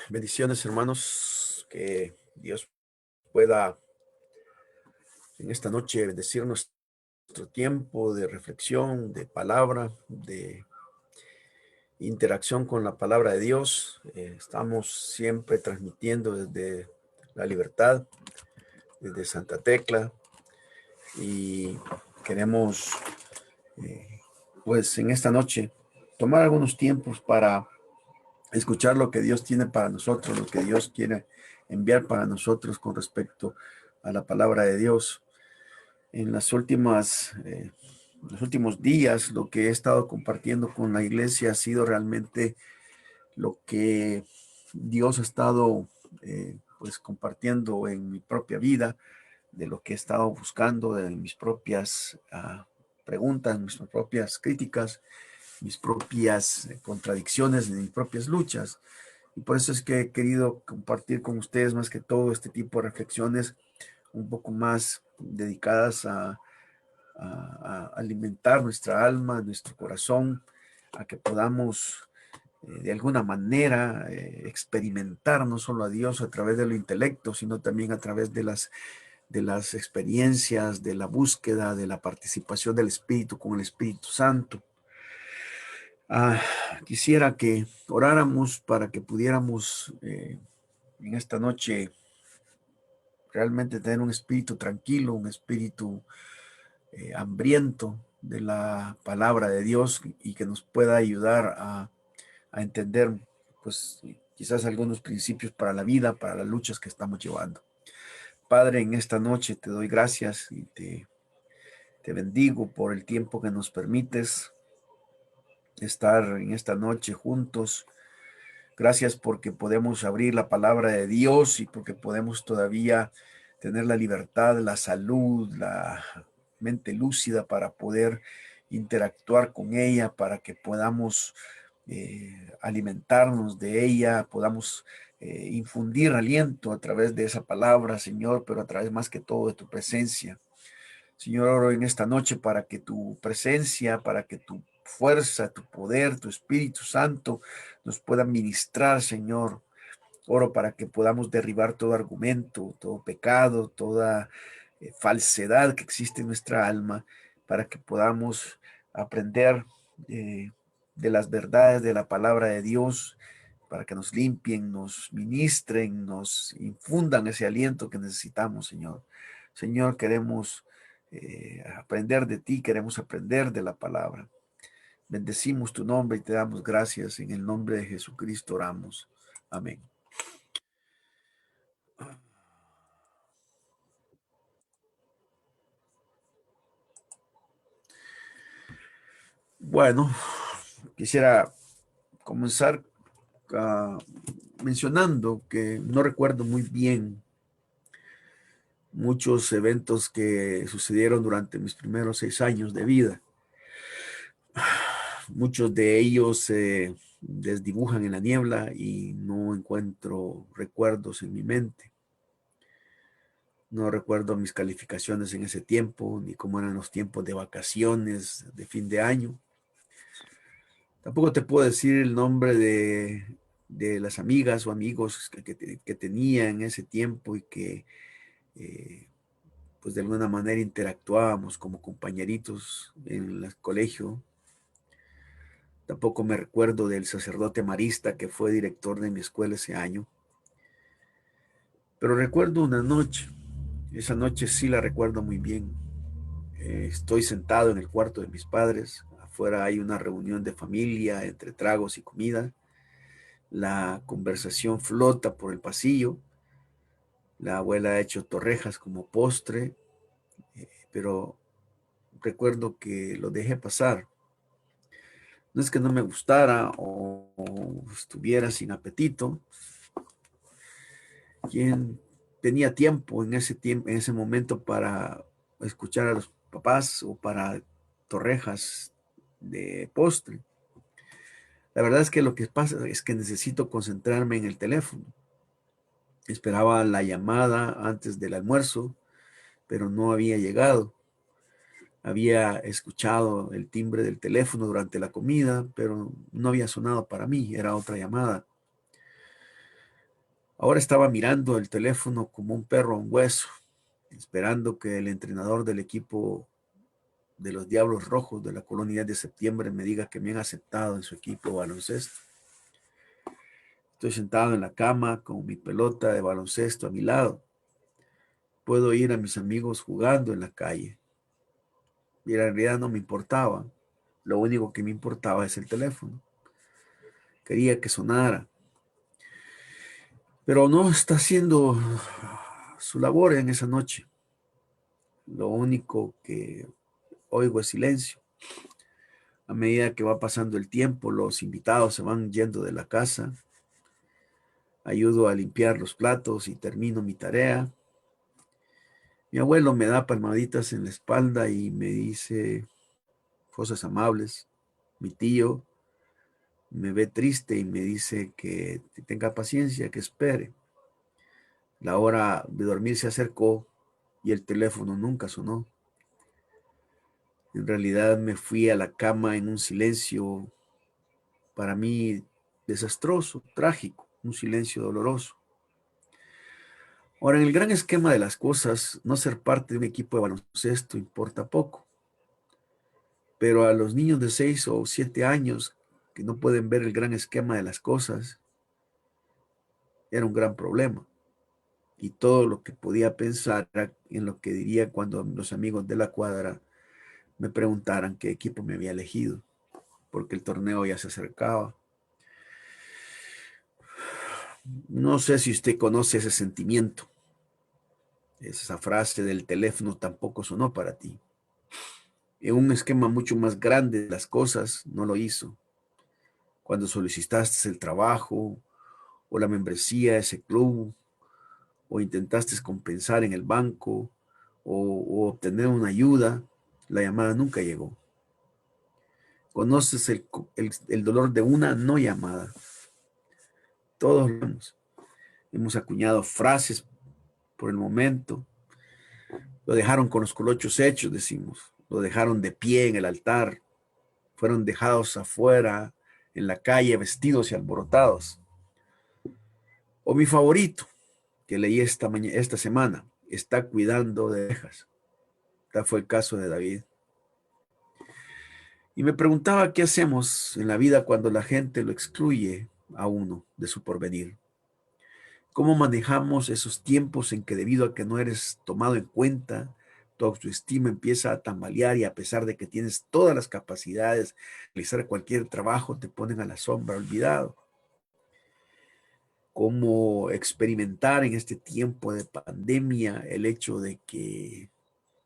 Bendiciones, hermanos, que Dios pueda en esta noche bendecir nuestro tiempo de reflexión, de palabra, de interacción con la palabra de Dios. Estamos siempre transmitiendo desde La Libertad, desde Santa Tecla, y queremos, pues en esta noche, tomar algunos tiempos para escuchar lo que Dios tiene para nosotros, lo que Dios quiere enviar para nosotros con respecto a la palabra de Dios. En los últimos días, lo que he estado compartiendo con la iglesia ha sido realmente lo que Dios ha estado pues compartiendo en mi propia vida, de lo que he estado buscando, de mis propias preguntas, mis propias críticas, mis propias contradicciones, de mis propias luchas. Y por eso es que he querido compartir con ustedes más que todo este tipo de reflexiones un poco más dedicadas a alimentar nuestra alma, nuestro corazón, a que podamos de alguna manera experimentar no solo a Dios a través de lo intelecto, sino también a través de las experiencias, de la búsqueda, de la participación del Espíritu con el Espíritu Santo. Quisiera que oráramos para que pudiéramos en esta noche realmente tener un espíritu tranquilo, un espíritu hambriento de la palabra de Dios y que nos pueda ayudar a entender, pues, quizás algunos principios para la vida, para las luchas que estamos llevando. Padre, en esta noche te doy gracias y te bendigo por el tiempo que nos permites estar en esta noche juntos. Gracias porque podemos abrir la palabra de Dios y porque podemos todavía tener la libertad, la salud, la mente lúcida para poder interactuar con ella, para que podamos alimentarnos de ella, podamos infundir aliento a través de esa palabra, Señor, pero a través más que todo de tu presencia. Señor, oro en esta noche para que tu presencia, para que tu fuerza, tu poder, tu Espíritu Santo nos pueda ministrar, Señor. Oro para que podamos derribar todo argumento, todo pecado, toda falsedad que existe en nuestra alma, para que podamos aprender de las verdades de la palabra de Dios, para que nos limpien, nos ministren, nos infundan ese aliento que necesitamos, Señor. Señor, queremos aprender de ti, queremos aprender de la palabra. Bendecimos tu nombre y te damos gracias. En el nombre de Jesucristo oramos. Amén. Bueno, quisiera comenzar mencionando que no recuerdo muy bien muchos eventos que sucedieron durante mis primeros 6 años de vida. Muchos de ellos se desdibujan en la niebla y no encuentro recuerdos en mi mente. No recuerdo mis calificaciones en ese tiempo, ni cómo eran los tiempos de vacaciones de fin de año. Tampoco te puedo decir el nombre de las amigas o amigos que tenía en ese tiempo y que pues de alguna manera interactuábamos como compañeritos en el colegio. Tampoco me recuerdo del sacerdote marista que fue director de mi escuela ese año. Pero recuerdo una noche. Esa noche sí la recuerdo muy bien. Estoy sentado en el cuarto de mis padres. Afuera hay una reunión de familia entre tragos y comida. La conversación flota por el pasillo. La abuela ha hecho torrejas como postre, pero recuerdo que lo dejé pasar. No es que no me gustara o estuviera sin apetito. Quien tenía tiempo en ese momento para escuchar a los papás o para torrejas de postre. La verdad es que lo que pasa es que necesito concentrarme en el teléfono. Esperaba la llamada antes del almuerzo, pero no había llegado. Había escuchado el timbre del teléfono durante la comida, pero no había sonado para mí, era otra llamada. Ahora estaba mirando el teléfono como un perro a un hueso, esperando que el entrenador del equipo de los Diablos Rojos de la Colonia de Septiembre me diga que me han aceptado en su equipo de baloncesto. Estoy sentado en la cama con mi pelota de baloncesto a mi lado. Puedo ir a mis amigos jugando en la calle. Y en realidad no me importaba. Lo único que me importaba es el teléfono. Quería que sonara. Pero no está haciendo su labor en esa noche. Lo único que oigo es silencio. A medida que va pasando el tiempo, los invitados se van yendo de la casa. Ayudo a limpiar los platos y termino mi tarea. Mi abuelo me da palmaditas en la espalda y me dice cosas amables. Mi tío me ve triste y me dice que tenga paciencia, que espere. La hora de dormir se acercó y el teléfono nunca sonó. En realidad me fui a la cama en un silencio para mí desastroso, trágico, un silencio doloroso. Ahora, en el gran esquema de las cosas, no ser parte de un equipo de baloncesto importa poco, pero a los niños de 6 o 7 años que no pueden ver el gran esquema de las cosas, era un gran problema. Y todo lo que podía pensar era en lo que diría cuando los amigos de la cuadra me preguntaran qué equipo me había elegido, porque el torneo ya se acercaba. No sé si usted conoce ese sentimiento. Esa frase del teléfono tampoco sonó para ti. En un esquema mucho más grande de las cosas, no lo hizo. Cuando solicitaste el trabajo o la membresía de ese club, o intentaste compensar en el banco, o obtener una ayuda, la llamada nunca llegó. Conoces el dolor de una no llamada. Todos lo hemos acuñado frases por el momento. Lo dejaron con los colochos hechos, decimos. Lo dejaron de pie en el altar. Fueron dejados afuera, en la calle, vestidos y alborotados. O mi favorito, que leí esta semana, está cuidando de ovejas. Tal fue el caso de David. Y me preguntaba qué hacemos en la vida cuando la gente lo excluye a uno de su porvenir. ¿Cómo manejamos esos tiempos en que debido a que no eres tomado en cuenta, tu autoestima empieza a tambalear y a pesar de que tienes todas las capacidades de realizar cualquier trabajo, te ponen a la sombra, olvidado? ¿Cómo experimentar en este tiempo de pandemia el hecho de que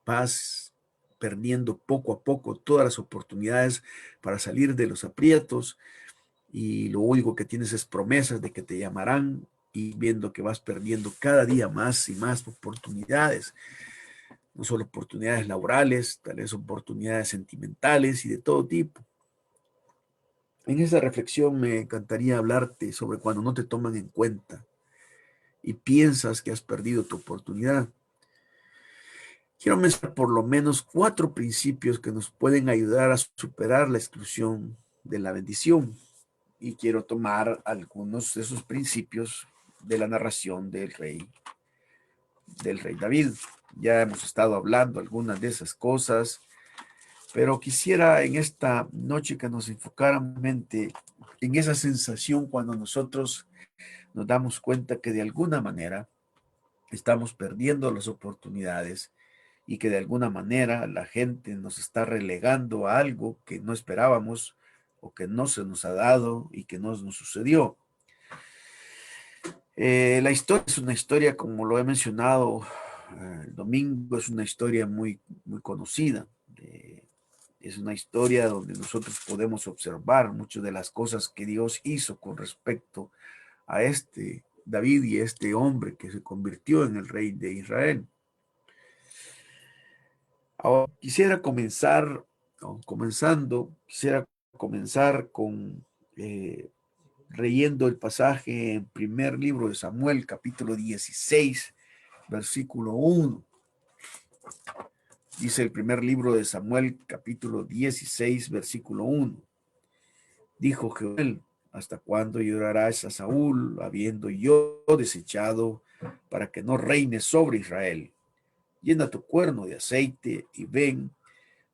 vas perdiendo poco a poco todas las oportunidades para salir de los aprietos y lo único que tienes es promesas de que te llamarán y viendo que vas perdiendo cada día más y más oportunidades, no solo oportunidades laborales, tal vez oportunidades sentimentales y de todo tipo? En esa reflexión me encantaría hablarte sobre cuando no te toman en cuenta y piensas que has perdido tu oportunidad. Quiero mencionar por lo menos 4 principios que nos pueden ayudar a superar la exclusión de la bendición. Y quiero tomar algunos de esos principios de la narración del rey David. Ya hemos estado hablando algunas de esas cosas, pero quisiera en esta noche que nos enfocáramos en esa sensación cuando nosotros nos damos cuenta que de alguna manera estamos perdiendo las oportunidades y que de alguna manera la gente nos está relegando a algo que no esperábamos o que no se nos ha dado y que no nos sucedió. La historia es una historia, como lo he mencionado el domingo, es una historia muy, muy conocida. Es una historia donde nosotros podemos observar muchas de las cosas que Dios hizo con respecto a este David y este hombre que se convirtió en el rey de Israel. Ahora, quisiera comenzar con leyendo el pasaje en primer libro de Samuel, capítulo 16, versículo 1. Dice el primer libro de Samuel, capítulo 16, versículo 1. Dijo Jehová: ¿Hasta cuándo llorarás a Saúl, habiendo yo desechado para que no reine sobre Israel? Llena tu cuerno de aceite y ven,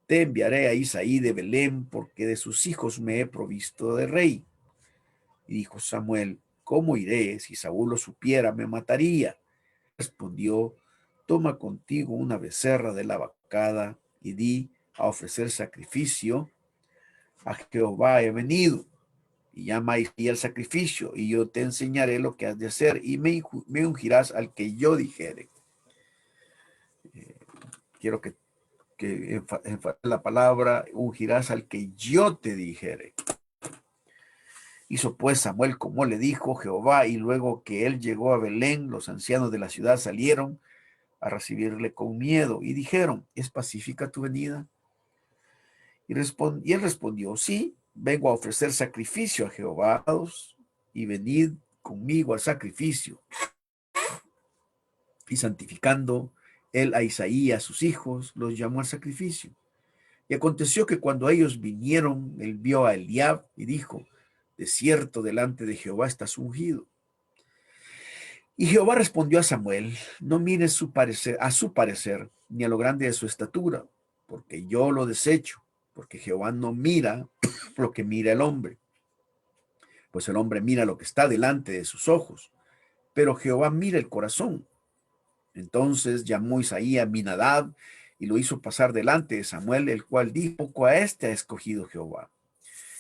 te enviaré a Isaí de Belén, porque de sus hijos me he provisto de rey. Y dijo Samuel, ¿cómo iré? Si Saúl lo supiera, me mataría. Respondió, toma contigo una becerra de la vacada y di a ofrecer sacrificio a Jehová he venido. Y llama a Isaí al sacrificio, y yo te enseñaré lo que has de hacer, y me ungirás al que yo dijere. Quiero que la palabra ungirás al que yo te dijere. Hizo pues Samuel como le dijo Jehová, y luego que él llegó a Belén, los ancianos de la ciudad salieron a recibirle con miedo y dijeron, ¿es pacífica tu venida? Y él respondió, sí, vengo a ofrecer sacrificio a Jehová, y venid conmigo al sacrificio. Y santificando él a Isaí y a sus hijos, los llamó al sacrificio. Y aconteció que cuando ellos vinieron, él vio a Eliab y dijo, de cierto delante de Jehová estás ungido. Y Jehová respondió a Samuel, no mires a su parecer, ni a lo grande de su estatura, porque yo lo desecho, porque Jehová no mira lo que mira el hombre, pues el hombre mira lo que está delante de sus ojos, pero Jehová mira el corazón. Entonces llamó Isaí a Aminadab y lo hizo pasar delante de Samuel, el cual dijo, poco a este ha escogido Jehová.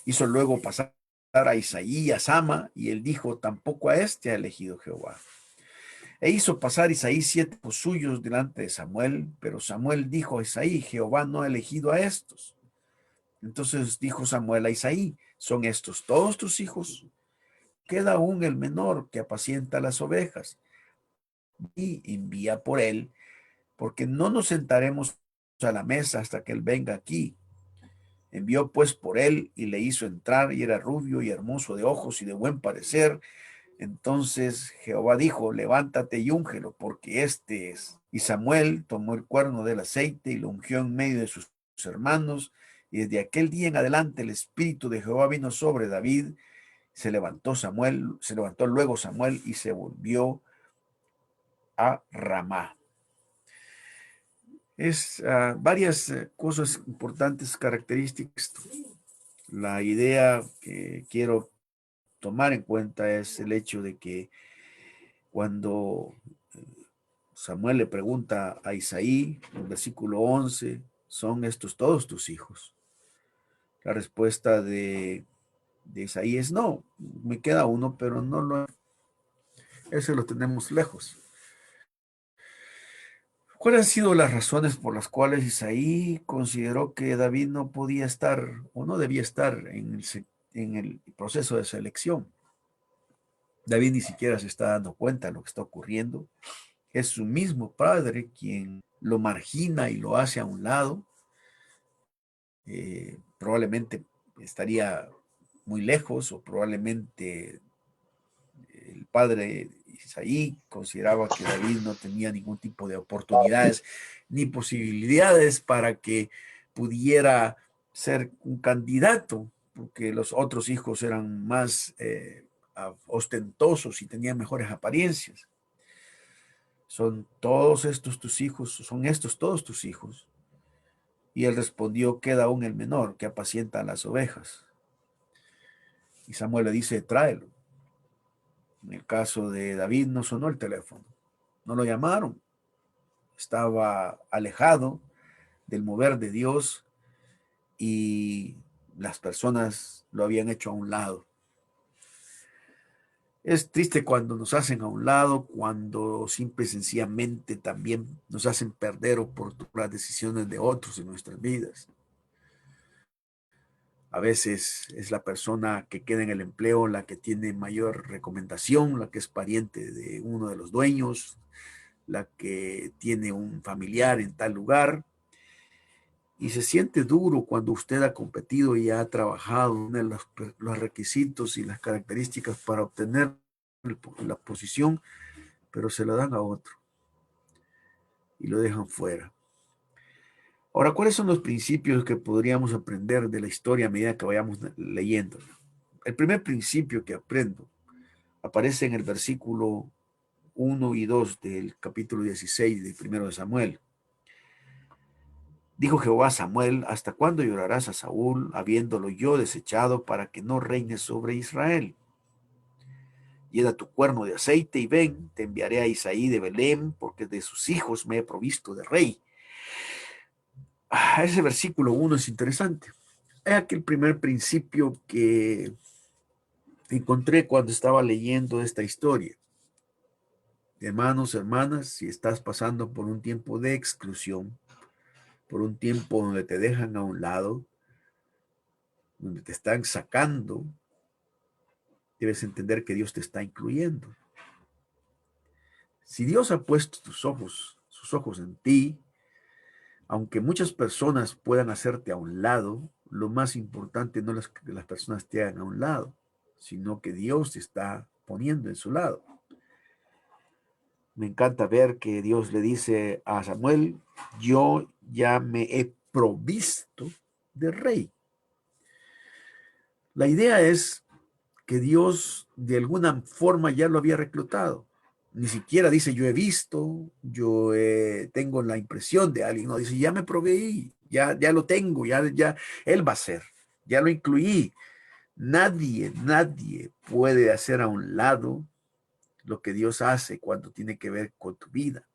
Hizo luego pasar a Isaí a Sama, y él dijo, tampoco a este ha elegido Jehová. E hizo pasar Isaí 7 hijos suyos delante de Samuel, pero Samuel dijo a Isaí, Jehová no ha elegido a estos. Entonces dijo Samuel a Isaí, ¿son estos todos tus hijos? Queda aún el menor que apacienta las ovejas, y envía por él, porque no nos sentaremos a la mesa hasta que él venga aquí. Envió pues por él y le hizo entrar, y era rubio y hermoso de ojos y de buen parecer. Entonces Jehová dijo, levántate y úngelo, porque este es. Y Samuel tomó el cuerno del aceite y lo ungió en medio de sus hermanos, y desde aquel día en adelante el espíritu de Jehová vino sobre David. Se levantó luego Samuel y se volvió a Ramá. Es varias cosas importantes, características. La idea que quiero tomar en cuenta es el hecho de que cuando Samuel le pregunta a Isaí, en el versículo 11, ¿son estos todos tus hijos? La respuesta de Isaí es no, me queda uno, pero no lo, ese lo tenemos lejos. ¿Cuáles han sido las razones por las cuales Isaí consideró que David no podía estar o no debía estar en el proceso de selección? David ni siquiera se está dando cuenta de lo que está ocurriendo. Es su mismo padre quien lo margina y lo hace a un lado. Probablemente estaría muy lejos, o probablemente el padre Isaí consideraba que David no tenía ningún tipo de oportunidades ni posibilidades para que pudiera ser un candidato, porque los otros hijos eran más ostentosos y tenían mejores apariencias. ¿Son todos estos tus hijos? ¿Son estos todos tus hijos? Y él respondió, queda aún el menor que apacienta a las ovejas. Y Samuel le dice, tráelo. En el caso de David no sonó el teléfono, no lo llamaron, estaba alejado del mover de Dios y las personas lo habían hecho a un lado. Es triste cuando nos hacen a un lado, cuando simple y sencillamente también nos hacen perder por las decisiones de otros en nuestras vidas. A veces es la persona que queda en el empleo la que tiene mayor recomendación, la que es pariente de uno de los dueños, la que tiene un familiar en tal lugar. Y se siente duro cuando usted ha competido y ha trabajado en los requisitos y las características para obtener la posición, pero se la dan a otro y lo dejan fuera. Ahora, ¿cuáles son los principios que podríamos aprender de la historia a medida que vayamos leyendo? El primer principio que aprendo aparece en el versículo 1 y 2 del capítulo 16 del primero de Samuel. Dijo Jehová a Samuel: ¿hasta cuándo llorarás a Saúl, habiéndolo yo desechado, para que no reine sobre Israel? Llena tu cuerno de aceite y ven, te enviaré a Isaí de Belén, porque de sus hijos me he provisto de rey. Ese versículo 1 es interesante. Es aquel primer principio que encontré cuando estaba leyendo esta historia. Hermanos, hermanas, si estás pasando por un tiempo de exclusión, por un tiempo donde te dejan a un lado, donde te están sacando, debes entender que Dios te está incluyendo. Si Dios ha puesto sus ojos en ti, aunque muchas personas puedan hacerte a un lado, lo más importante no es que las personas te hagan a un lado, sino que Dios te está poniendo en su lado. Me encanta ver que Dios le dice a Samuel: yo ya me he provisto de rey. La idea es que Dios de alguna forma ya lo había reclutado. Ni siquiera dice yo he visto, tengo la impresión de alguien. No, dice ya me proveí, ya lo tengo, ya Él va a ser, ya lo incluí. Nadie puede hacer a un lado lo que Dios hace cuando tiene que ver con tu vida.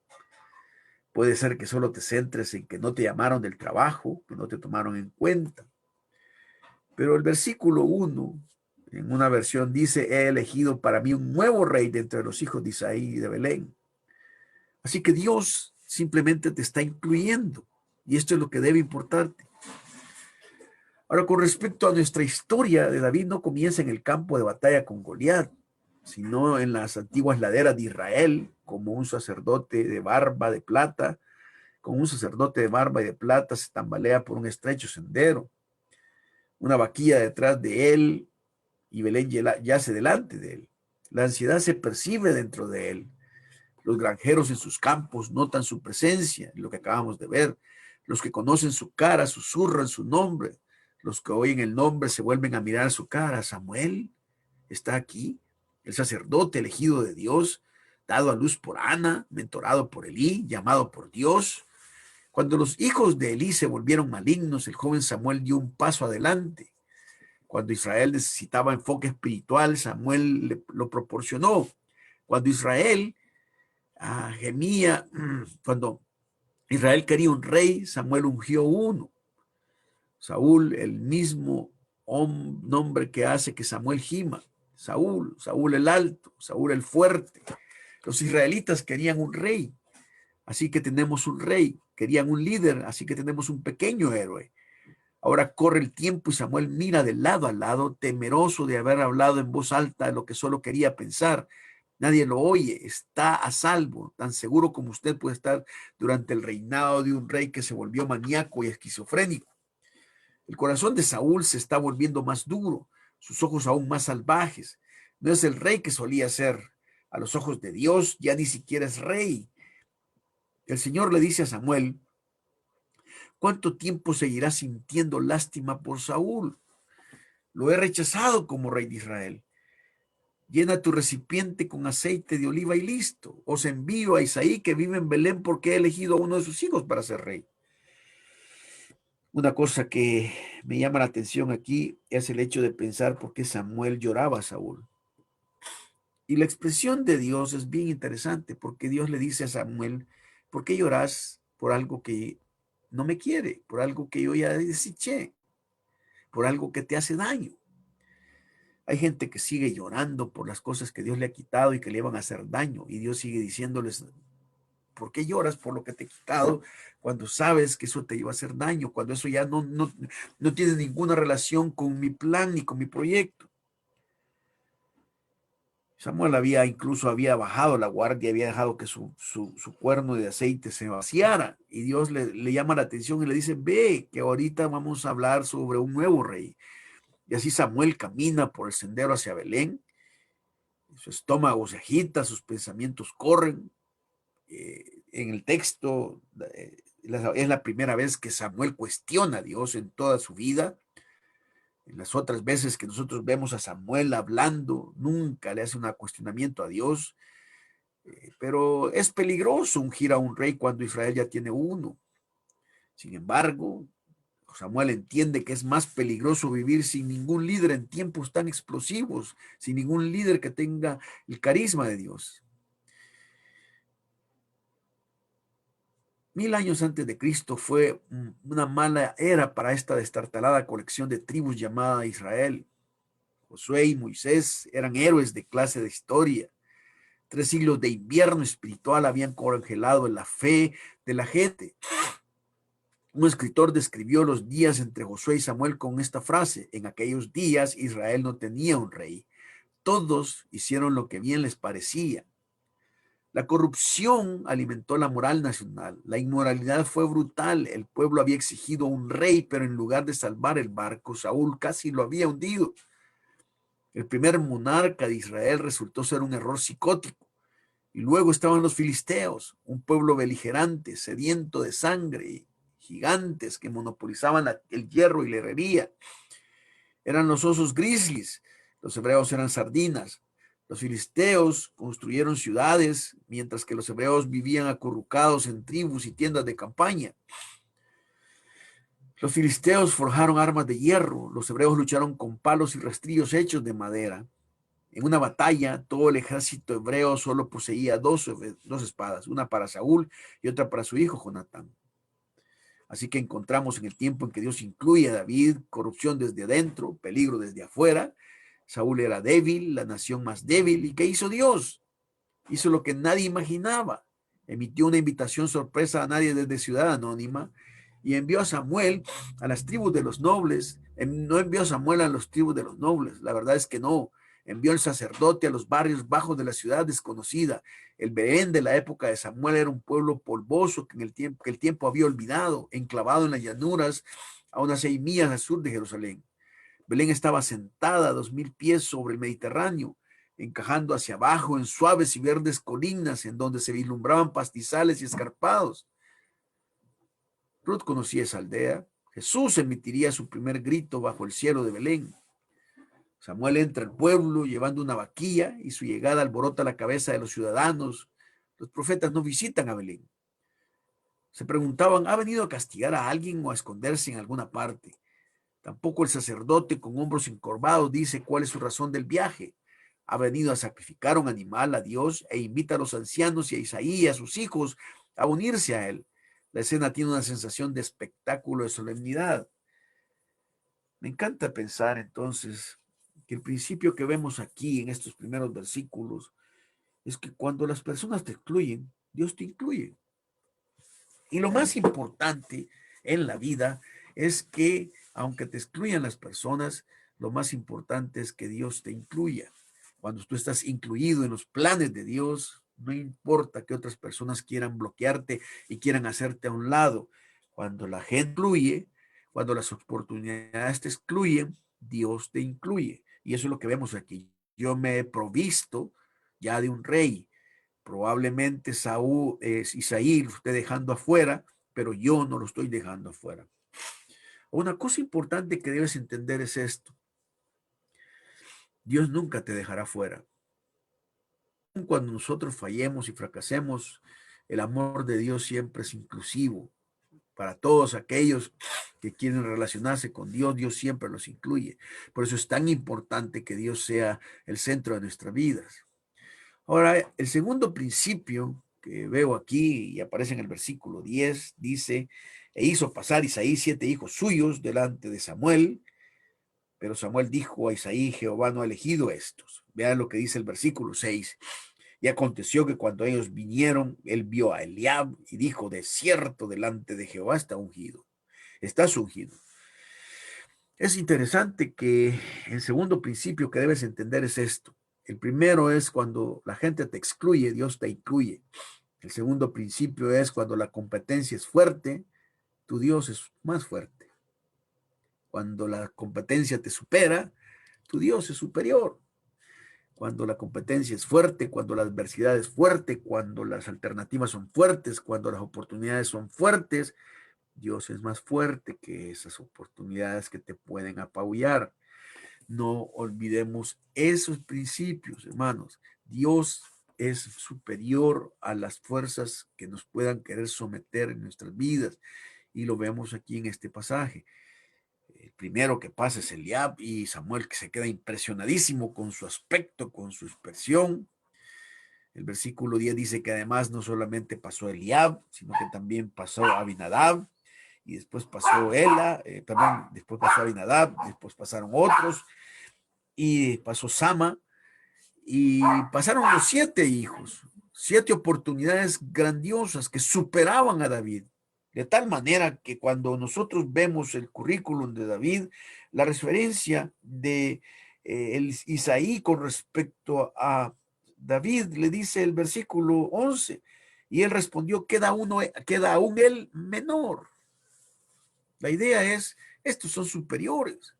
Puede ser que solo te centres en que no te llamaron del trabajo, que no te tomaron en cuenta. Pero el versículo 1, en una versión dice: he elegido para mí un nuevo rey de entre los hijos de Isaí y de Belén. Así que Dios simplemente te está incluyendo. Y esto es lo que debe importarte. Ahora, con respecto a nuestra historia de David, no comienza en el campo de batalla con Goliat, sino en las antiguas laderas de Israel, como un sacerdote de barba de plata. Con un sacerdote de barba y de plata se tambalea por un estrecho sendero. Una vaquilla detrás de él y Belén yace delante de él. La ansiedad se percibe dentro de él. Los granjeros en sus campos notan su presencia, lo que acabamos de ver. Los que conocen su cara susurran su nombre. Los que oyen el nombre se vuelven a mirar su cara. Samuel está aquí, el sacerdote elegido de Dios, dado a luz por Ana, mentorado por Elí, llamado por Dios. Cuando los hijos de Elí se volvieron malignos, el joven Samuel dio un paso adelante. Cuando Israel necesitaba enfoque espiritual, Samuel lo proporcionó. Cuando Israel gemía, cuando Israel quería un rey, Samuel ungió uno. Saúl, el mismo nombre que hace que Samuel gima. Saúl el alto, Saúl el fuerte. Los israelitas querían un rey, así que tenemos un rey. Querían un líder, así que tenemos un pequeño héroe. Ahora corre el tiempo y Samuel mira de lado a lado, temeroso de haber hablado en voz alta lo que solo quería pensar. Nadie lo oye, está a salvo, tan seguro como usted puede estar durante el reinado de un rey que se volvió maníaco y esquizofrénico. El corazón de Saúl se está volviendo más duro, sus ojos aún más salvajes. No es el rey que solía ser. A los ojos de Dios ya ni siquiera es rey. El Señor le dice a Samuel: ¿cuánto tiempo seguirás sintiendo lástima por Saúl? Lo he rechazado como rey de Israel. Llena tu recipiente con aceite de oliva y listo. Os envío a Isaí, que vive en Belén, porque he elegido a uno de sus hijos para ser rey. Una cosa que me llama la atención aquí es el hecho de pensar por qué Samuel lloraba a Saúl. Y la expresión de Dios es bien interesante, porque Dios le dice a Samuel: ¿por qué lloras por algo que no me quiere? Por algo que yo ya deseché, por algo que te hace daño. Hay gente que sigue llorando por las cosas que Dios le ha quitado y que le van a hacer daño. Y Dios sigue diciéndoles: ¿por qué lloras por lo que te he quitado cuando sabes que eso te iba a hacer daño? Cuando eso ya no tiene ninguna relación con mi plan ni con mi proyecto. Samuel había bajado la guardia, había dejado que su cuerno de aceite se vaciara. Y Dios le llama la atención y le dice: ve, que ahorita vamos a hablar sobre un nuevo rey. Y así Samuel camina por el sendero hacia Belén. Su estómago se agita, sus pensamientos corren. En el texto es la primera vez que Samuel cuestiona a Dios en toda su vida. En las otras veces que nosotros vemos a Samuel hablando, nunca le hace un cuestionamiento a Dios, pero es peligroso ungir a un rey cuando Israel ya tiene uno. Sin embargo, Samuel entiende que es más peligroso vivir sin ningún líder en tiempos tan explosivos, sin ningún líder que tenga el carisma de Dios. 1000 años antes de Cristo fue una mala era para esta destartalada colección de tribus llamada Israel. Josué y Moisés eran héroes de clase de historia. 3 siglos de invierno espiritual habían congelado la fe de la gente. Un escritor describió los días entre Josué y Samuel con esta frase: en aquellos días Israel no tenía un rey. Todos hicieron lo que bien les parecía. La corrupción alimentó la moral nacional. La inmoralidad fue brutal. El pueblo había exigido un rey, pero en lugar de salvar el barco, Saúl casi lo había hundido. El primer monarca de Israel resultó ser un error psicótico. Y luego estaban los filisteos, un pueblo beligerante, sediento de sangre, gigantes que monopolizaban el hierro y la herrería. Eran los osos grizzlies, los hebreos eran sardinas. Los filisteos construyeron ciudades, mientras que los hebreos vivían acurrucados en tribus y tiendas de campaña. Los filisteos forjaron armas de hierro, los hebreos lucharon con palos y rastrillos hechos de madera. En una batalla, todo el ejército hebreo solo poseía dos espadas, una para Saúl y otra para su hijo Jonatán. Así que encontramos en el tiempo en que Dios incluye a David corrupción desde adentro, peligro desde afuera. Saúl era débil, la nación más débil. ¿Y qué hizo Dios? Hizo lo que nadie imaginaba. Emitió una invitación sorpresa a nadie desde Ciudad Anónima y envió a Samuel a las tribus de los nobles. No envió a Samuel a las tribus de los nobles, la verdad es que no. Envió el sacerdote a los barrios bajos de la ciudad desconocida. El Belén de la época de Samuel era un pueblo polvoso que el tiempo había olvidado, enclavado en las llanuras a unas 6 millas al sur de Jerusalén. Belén estaba sentada a 2000 pies sobre el Mediterráneo, encajando hacia abajo en suaves y verdes colinas en donde se vislumbraban pastizales y escarpados. Ruth conocía esa aldea. Jesús emitiría su primer grito bajo el cielo de Belén. Samuel entra al pueblo llevando una vaquilla y su llegada alborota la cabeza de los ciudadanos. Los profetas no visitan a Belén. Se preguntaban, ¿ha venido a castigar a alguien o a esconderse en alguna parte? Tampoco el sacerdote con hombros encorvados dice cuál es su razón del viaje. Ha venido a sacrificar un animal a Dios e invita a los ancianos y a Isaí y a sus hijos a unirse a él. La escena tiene una sensación de espectáculo, de solemnidad. Me encanta pensar entonces que el principio que vemos aquí en estos primeros versículos es que cuando las personas te excluyen, Dios te incluye. Y lo más importante en la vida es que, aunque te excluyan las personas, lo más importante es que Dios te incluya. Cuando tú estás incluido en los planes de Dios, no importa que otras personas quieran bloquearte y quieran hacerte a un lado. Cuando la gente incluye, cuando las oportunidades te excluyen, Dios te incluye. Y eso es lo que vemos aquí. Yo me he provisto ya de un rey. Probablemente Isaí lo esté dejando afuera, pero yo no lo estoy dejando afuera. Una cosa importante que debes entender es esto. Dios nunca te dejará fuera. Cuando nosotros fallemos y fracasemos, el amor de Dios siempre es inclusivo. Para todos aquellos que quieren relacionarse con Dios, Dios siempre los incluye. Por eso es tan importante que Dios sea el centro de nuestras vidas. Ahora, el segundo principio que veo aquí y aparece en el versículo 10 dice, e hizo pasar Isaí 7 hijos suyos delante de Samuel, pero Samuel dijo a Isaí, Jehová no ha elegido estos. Vean lo que dice el versículo 6. Y aconteció que cuando ellos vinieron, él vio a Eliab y dijo, de cierto delante de Jehová está ungido, estás ungido. Es interesante que el segundo principio que debes entender es esto. El primero es cuando la gente te excluye, Dios te incluye. El segundo principio es cuando la competencia es fuerte, tu Dios es más fuerte. Cuando la competencia te supera, tu Dios es superior. Cuando la competencia es fuerte, cuando la adversidad es fuerte, cuando las alternativas son fuertes, cuando las oportunidades son fuertes, Dios es más fuerte que esas oportunidades que te pueden apabullar. No olvidemos esos principios, hermanos. Dios es superior a las fuerzas que nos puedan querer someter en nuestras vidas. Y lo vemos aquí en este pasaje. El primero que pasa es Eliab, y Samuel, que se queda impresionadísimo con su aspecto, con su expresión. El versículo 10 dice que además no solamente pasó Eliab, sino que también pasó Abinadab, y después pasó Ela, también después pasó Abinadab, después pasaron otros, y pasó Sama, y pasaron los 7 hijos, 7 oportunidades grandiosas que superaban a David. De tal manera que cuando nosotros vemos el currículum de David, la referencia de el Isaí con respecto a David, le dice el versículo 11, y él respondió, queda aún él menor. La idea es, estos son superiores.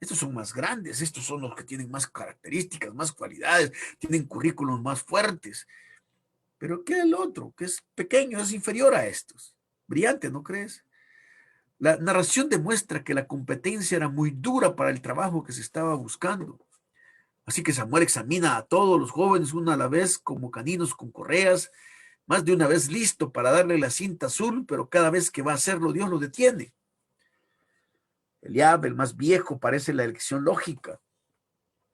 Estos son más grandes, estos son los que tienen más características, más cualidades, tienen currículos más fuertes. Pero ¿qué el otro? Que es pequeño, es inferior a estos. Brillante, ¿no crees? La narración demuestra que la competencia era muy dura para el trabajo que se estaba buscando. Así que Samuel examina a todos los jóvenes una a la vez como caninos con correas, más de una vez listo para darle la cinta azul, pero cada vez que va a hacerlo Dios lo detiene. Eliab, el más viejo, parece la elección lógica.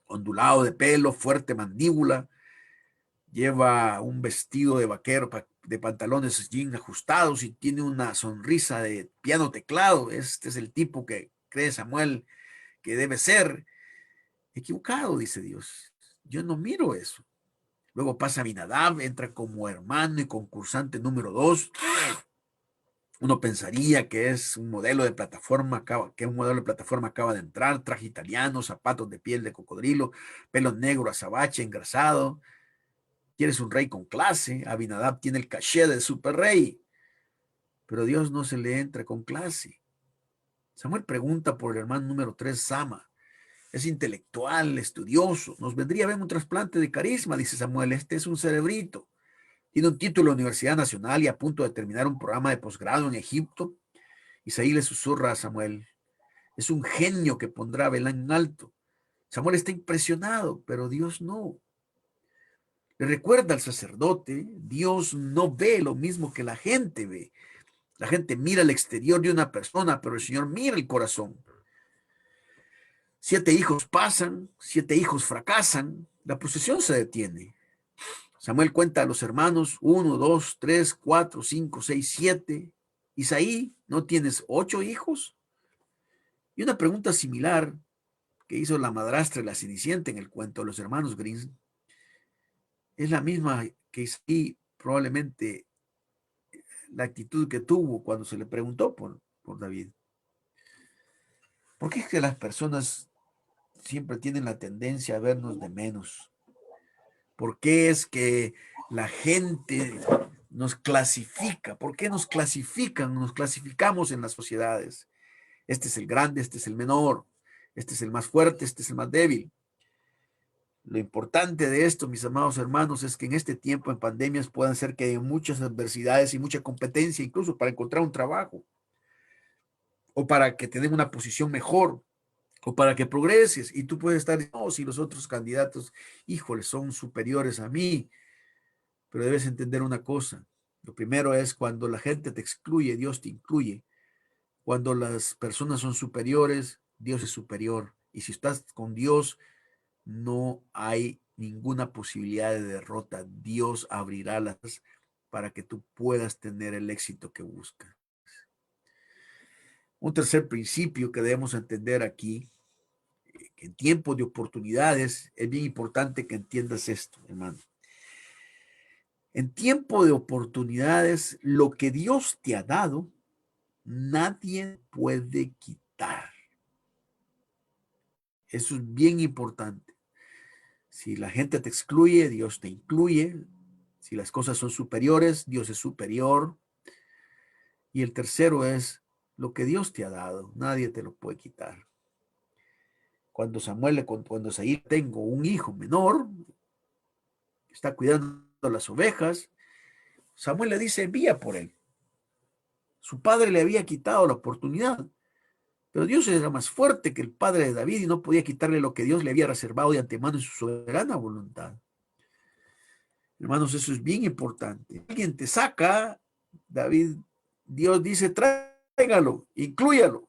Ondulado de pelo, fuerte mandíbula, lleva un vestido de vaquero, de pantalones jean ajustados, y tiene una sonrisa de piano teclado. Este es el tipo que cree Samuel que debe ser. Equivocado, dice Dios. Yo no miro eso. Luego pasa Abinadab, entra como hermano y concursante número 2. Uno pensaría que es un modelo de plataforma, que un modelo de plataforma acaba de entrar, traje italiano, zapatos de piel de cocodrilo, pelo negro azabache, engrasado. Quieres un rey con clase. Abinadab tiene el caché del super rey, pero Dios no se le entra con clase. Samuel pregunta por el hermano número 3, Sama. Es intelectual, estudioso. Nos vendría bien un trasplante de carisma, dice Samuel. Este es un cerebrito. Tiene un título de Universidad Nacional y a punto de terminar un programa de posgrado en Egipto. Isaí le susurra a Samuel. Es un genio que pondrá a Belén en alto. Samuel está impresionado, pero Dios no. Le recuerda al sacerdote, Dios no ve lo mismo que la gente ve. La gente mira el exterior de una persona, pero el Señor mira el corazón. 7 hijos pasan, 7 hijos fracasan, la procesión se detiene. Samuel cuenta a los hermanos, 1, 2, 3, 4, 5, 6, 7. Isaí, ¿no tienes 8 hijos? Y una pregunta similar que hizo la madrastra de la Cenicienta en el cuento de los hermanos Grimm es la misma que Isaí, probablemente la actitud que tuvo cuando se le preguntó por David. ¿Por qué es que las personas siempre tienen la tendencia a vernos de menos? ¿Por qué es que la gente nos clasifica? ¿Por qué nos clasifican? Nos clasificamos en las sociedades. Este es el grande, este es el menor, este es el más fuerte, este es el más débil. Lo importante de esto, mis amados hermanos, es que en este tiempo, en pandemias, puedan ser que hay muchas adversidades y mucha competencia, incluso para encontrar un trabajo, o para que te den una posición mejor, o para que progreses. Y tú puedes estar, no, si los otros candidatos, híjole, son superiores a mí. Pero debes entender una cosa. Lo primero es cuando la gente te excluye, Dios te incluye. Cuando las personas son superiores, Dios es superior. Y si estás con Dios, no hay ninguna posibilidad de derrota. Dios abrirá las para que tú puedas tener el éxito que buscas. Un tercer principio que debemos entender aquí, que en tiempos de oportunidades es bien importante que entiendas esto, hermano. En tiempo de oportunidades, lo que Dios te ha dado, nadie puede quitar. Eso es bien importante. Si la gente te excluye, Dios te incluye. Si las cosas son superiores, Dios es superior. Y el tercero es lo que Dios te ha dado, nadie te lo puede quitar. Cuando Saí tengo un hijo menor, está cuidando las ovejas, Samuel le dice, envía por él. Su padre le había quitado la oportunidad, Pero Dios era más fuerte que el padre de David y no podía quitarle lo que Dios le había reservado de antemano en su soberana voluntad. Hermanos, eso es bien importante. Alguien te saca, David, Dios dice, tráigalo, inclúyalo.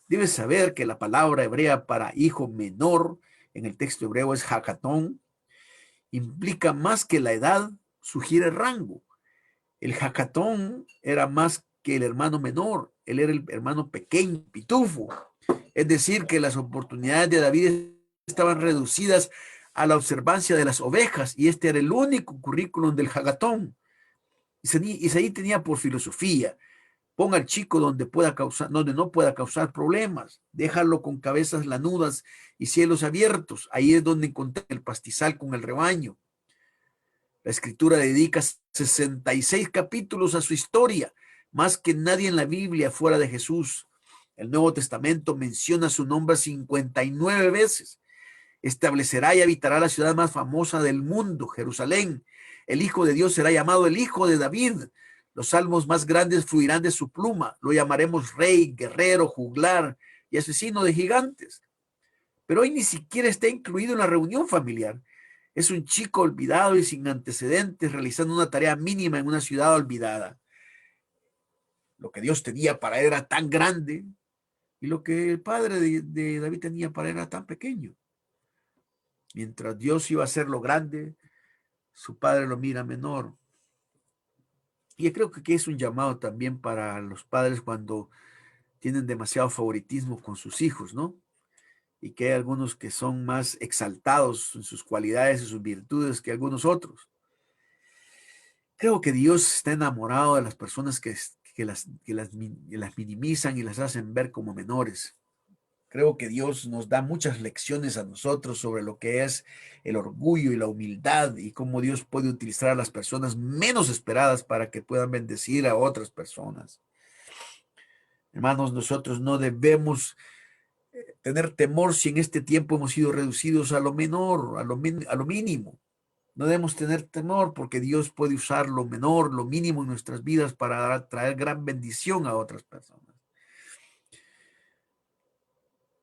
Debes saber que la palabra hebrea para hijo menor en el texto hebreo es jacatón, implica más que la edad, sugiere rango. El jacatón era más que el hermano menor, él era el hermano pequeño, pitufo. Es decir, que las oportunidades de David estaban reducidas a la observancia de las ovejas, y este era el único currículum del jacatón. Isaí tenía por filosofía: ponga al chico donde no pueda causar problemas, déjalo con cabezas lanudas y cielos abiertos. Ahí es donde encontré el pastizal con el rebaño. La escritura dedica 66 capítulos a su historia, más que nadie en la Biblia fuera de Jesús. El Nuevo Testamento menciona su nombre 59 veces. Establecerá y habitará la ciudad más famosa del mundo, Jerusalén. El Hijo de Dios será llamado el Hijo de David. Los salmos más grandes fluirán de su pluma. Lo llamaremos rey, guerrero, juglar y asesino de gigantes. Pero hoy ni siquiera está incluido en la reunión familiar. Es un chico olvidado y sin antecedentes, realizando una tarea mínima en una ciudad olvidada. Lo que Dios tenía para él era tan grande, y lo que el padre de David tenía para él era tan pequeño. Mientras Dios iba a hacer lo grande, su padre lo mira menor. Y yo creo que aquí es un llamado también para los padres cuando tienen demasiado favoritismo con sus hijos, ¿no? Y que hay algunos que son más exaltados en sus cualidades y sus virtudes que algunos otros. Creo que Dios está enamorado de las personas que las minimizan y las hacen ver como menores. Creo que Dios nos da muchas lecciones a nosotros sobre lo que es el orgullo y la humildad, y cómo Dios puede utilizar a las personas menos esperadas para que puedan bendecir a otras personas. Hermanos, nosotros no debemos tener temor si en este tiempo hemos sido reducidos a lo menor, a lo mínimo. No debemos tener temor, porque Dios puede usar lo menor, lo mínimo en nuestras vidas para traer gran bendición a otras personas.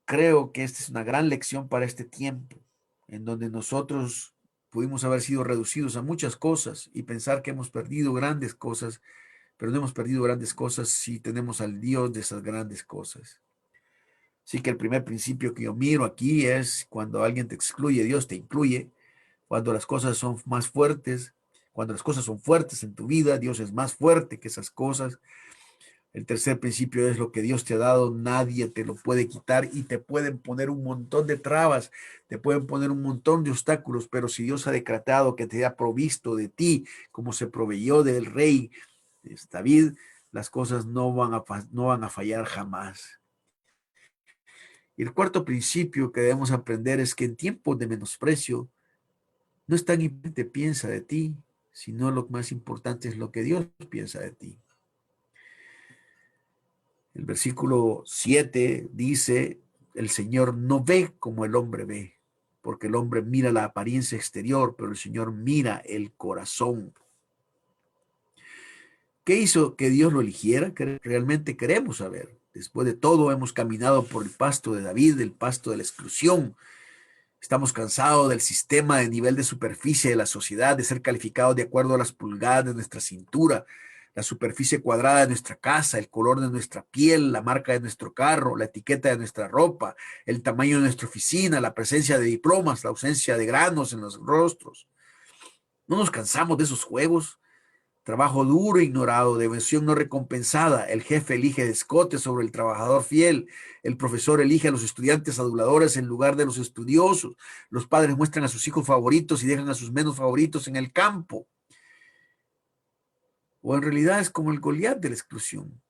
Creo que esta es una gran lección para este tiempo, en donde nosotros pudimos haber sido reducidos a muchas cosas y pensar que hemos perdido grandes cosas, pero no hemos perdido grandes cosas si tenemos al Dios de esas grandes cosas. Así que el primer principio que yo miro aquí es: cuando alguien te excluye, Dios te incluye. Cuando las cosas son más fuertes, cuando las cosas son fuertes en tu vida, Dios es más fuerte que esas cosas. El tercer principio es: lo que Dios te ha dado, nadie te lo puede quitar, y te pueden poner un montón de trabas, te pueden poner un montón de obstáculos, pero si Dios ha decretado que te ha provisto de ti, como se proveyó del rey David, las cosas no van a fallar jamás. Y el cuarto principio que debemos aprender es que en tiempos de menosprecio, no es tan importante piensa de ti, sino lo más importante es lo que Dios piensa de ti. El versículo 7 dice: el Señor no ve como el hombre ve, porque el hombre mira la apariencia exterior, pero el Señor mira el corazón. ¿Qué hizo que Dios lo eligiera? Que realmente queremos saber. Después de todo, hemos caminado por el pasto de David, el pasto de la exclusión. Estamos cansados del sistema de nivel de superficie de la sociedad, de ser calificados de acuerdo a las pulgadas de nuestra cintura, la superficie cuadrada de nuestra casa, el color de nuestra piel, la marca de nuestro carro, la etiqueta de nuestra ropa, el tamaño de nuestra oficina, la presencia de diplomas, la ausencia de granos en los rostros. No nos cansamos de esos juegos. Trabajo duro e ignorado, devoción no recompensada. El jefe elige descote sobre el trabajador fiel. El profesor elige a los estudiantes aduladores en lugar de los estudiosos. Los padres muestran a sus hijos favoritos y dejan a sus menos favoritos en el campo. O en realidad es como el Goliat de la exclusión.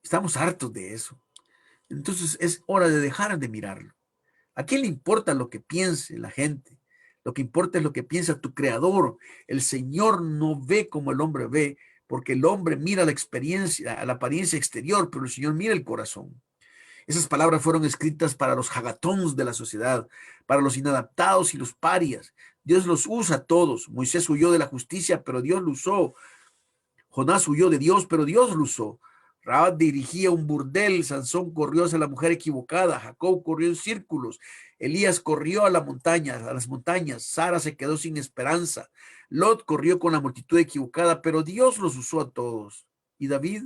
Estamos hartos de eso. Entonces es hora de dejar de mirarlo. ¿A quién le importa lo que piense la gente? Lo que importa es lo que piensa tu creador. El Señor no ve como el hombre ve, porque el hombre mira la apariencia exterior, pero el Señor mira el corazón. Esas palabras fueron escritas para los jagatóns de la sociedad, para los inadaptados y los parias. Dios los usa a todos. Moisés huyó de la justicia, pero Dios lo usó. Jonás huyó de Dios, pero Dios lo usó. Rahab dirigía un burdel, Sansón corrió hacia la mujer equivocada, Jacob corrió en círculos, Elías corrió a las montañas, Sara se quedó sin esperanza, Lot corrió con la multitud equivocada, pero Dios los usó a todos. ¿Y David?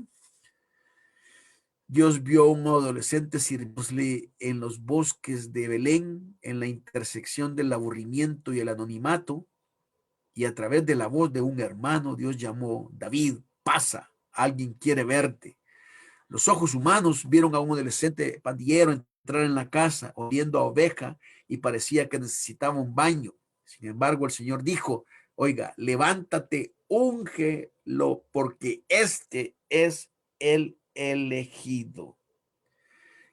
Dios vio a un adolescente sirviéndole en los bosques de Belén, en la intersección del aburrimiento y el anonimato, y a través de la voz de un hermano, Dios llamó: David, pasa, alguien quiere verte. Los ojos humanos vieron a un adolescente pandillero entrar en la casa, oliendo a oveja, y parecía que necesitaba un baño. Sin embargo, el Señor dijo: oiga, levántate, úngelo, porque este es el elegido.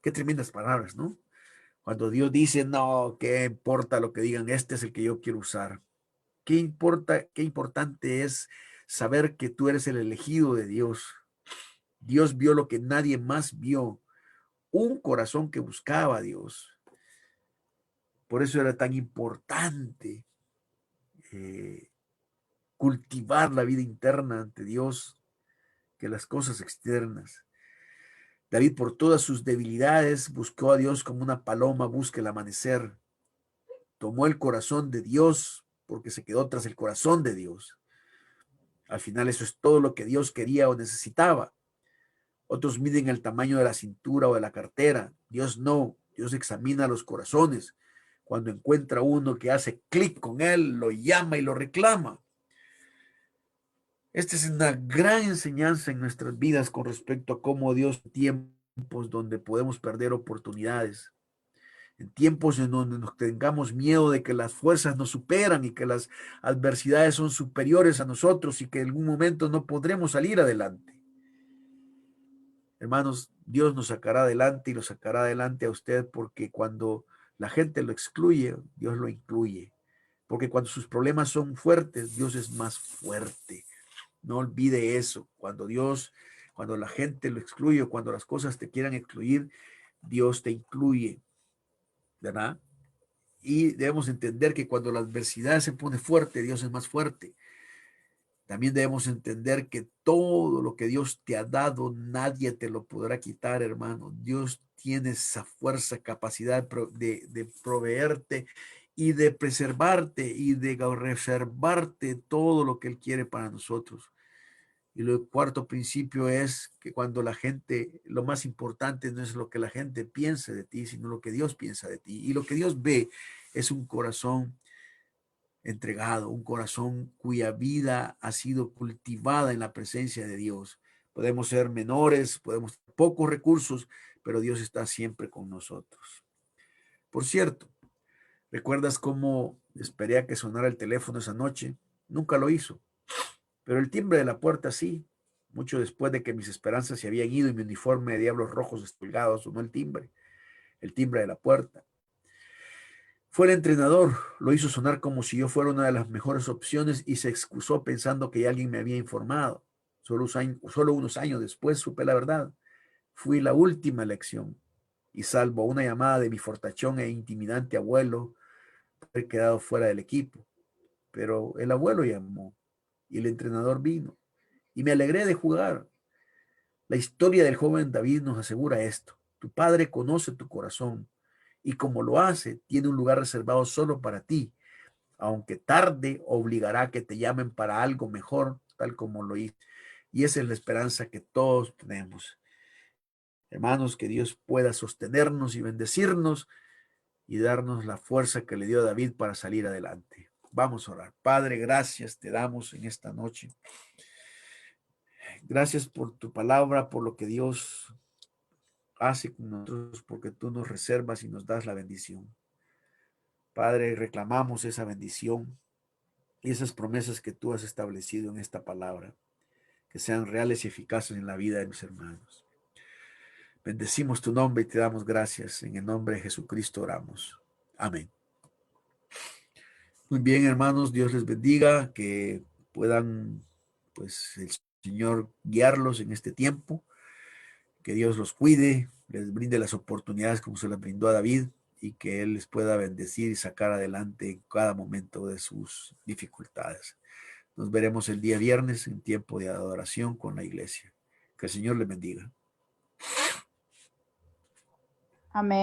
Qué tremendas palabras, ¿no? Cuando Dios dice: no, qué importa lo que digan, este es el que yo quiero usar. Qué importante es saber que tú eres el elegido de Dios. Dios vio lo que nadie más vio, un corazón que buscaba a Dios. Por eso era tan importante cultivar la vida interna ante Dios que las cosas externas. David, por todas sus debilidades, buscó a Dios como una paloma busca el amanecer. Tomó el corazón de Dios porque se quedó tras el corazón de Dios. Al final eso es todo lo que Dios quería o necesitaba. Otros miden el tamaño de la cintura o de la cartera. Dios no. Dios examina los corazones. Cuando encuentra uno que hace clic con él, lo llama y lo reclama. Esta es una gran enseñanza en nuestras vidas con respecto a cómo Dios, en tiempos donde podemos perder oportunidades, en tiempos en donde nos tengamos miedo de que las fuerzas nos superan y que las adversidades son superiores a nosotros y que en algún momento no podremos salir adelante. Hermanos, Dios nos sacará adelante y lo sacará adelante a usted, porque cuando la gente lo excluye, Dios lo incluye. Porque cuando sus problemas son fuertes, Dios es más fuerte. No olvide eso. Cuando la gente lo excluye, cuando las cosas te quieran excluir, Dios te incluye, ¿verdad? Y debemos entender que cuando la adversidad se pone fuerte, Dios es más fuerte. También debemos entender que todo lo que Dios te ha dado, nadie te lo podrá quitar, hermano. Dios tiene esa fuerza, capacidad de proveerte y de preservarte y de reservarte todo lo que Él quiere para nosotros. Y el cuarto principio es que cuando la gente, lo más importante no es lo que la gente piense de ti, sino lo que Dios piensa de ti. Y lo que Dios ve es un corazón entregado, un corazón cuya vida ha sido cultivada en la presencia de Dios. Podemos ser menores, podemos tener pocos recursos, pero Dios está siempre con nosotros. Por cierto, ¿recuerdas cómo esperé a que sonara el teléfono esa noche? Nunca lo hizo, pero el timbre de la puerta sí. Mucho después de que mis esperanzas se habían ido y mi uniforme de diablos rojos desplegados, sonó el timbre de la puerta. Fue el entrenador, lo hizo sonar como si yo fuera una de las mejores opciones y se excusó pensando que alguien me había informado. Solo unos años después supe la verdad. Fui la última elección y salvo una llamada de mi fortachón e intimidante abuelo, he quedado fuera del equipo. Pero el abuelo llamó y el entrenador vino y me alegré de jugar. La historia del joven David nos asegura esto. Tu padre conoce tu corazón y como lo hace, tiene un lugar reservado solo para ti. Aunque tarde, obligará a que te llamen para algo mejor, tal como lo hice. Y esa es la esperanza que todos tenemos. Hermanos, que Dios pueda sostenernos y bendecirnos y darnos la fuerza que le dio a David para salir adelante. Vamos a orar. Padre, gracias te damos en esta noche. Gracias por tu palabra, por lo que Dios hace con nosotros, porque tú nos reservas y nos das la bendición. Padre, reclamamos esa bendición y esas promesas que tú has establecido en esta palabra, que sean reales y eficaces en la vida de mis hermanos. Bendecimos tu nombre y te damos gracias. En el nombre de Jesucristo oramos. Amén. Muy bien, hermanos, Dios les bendiga, que puedan, pues, el Señor guiarlos en este tiempo, que Dios los cuide, les brinde las oportunidades como se las brindó a David y que Él les pueda bendecir y sacar adelante en cada momento de sus dificultades. Nos veremos el día viernes en tiempo de adoración con la iglesia. Que el Señor les bendiga. Amén.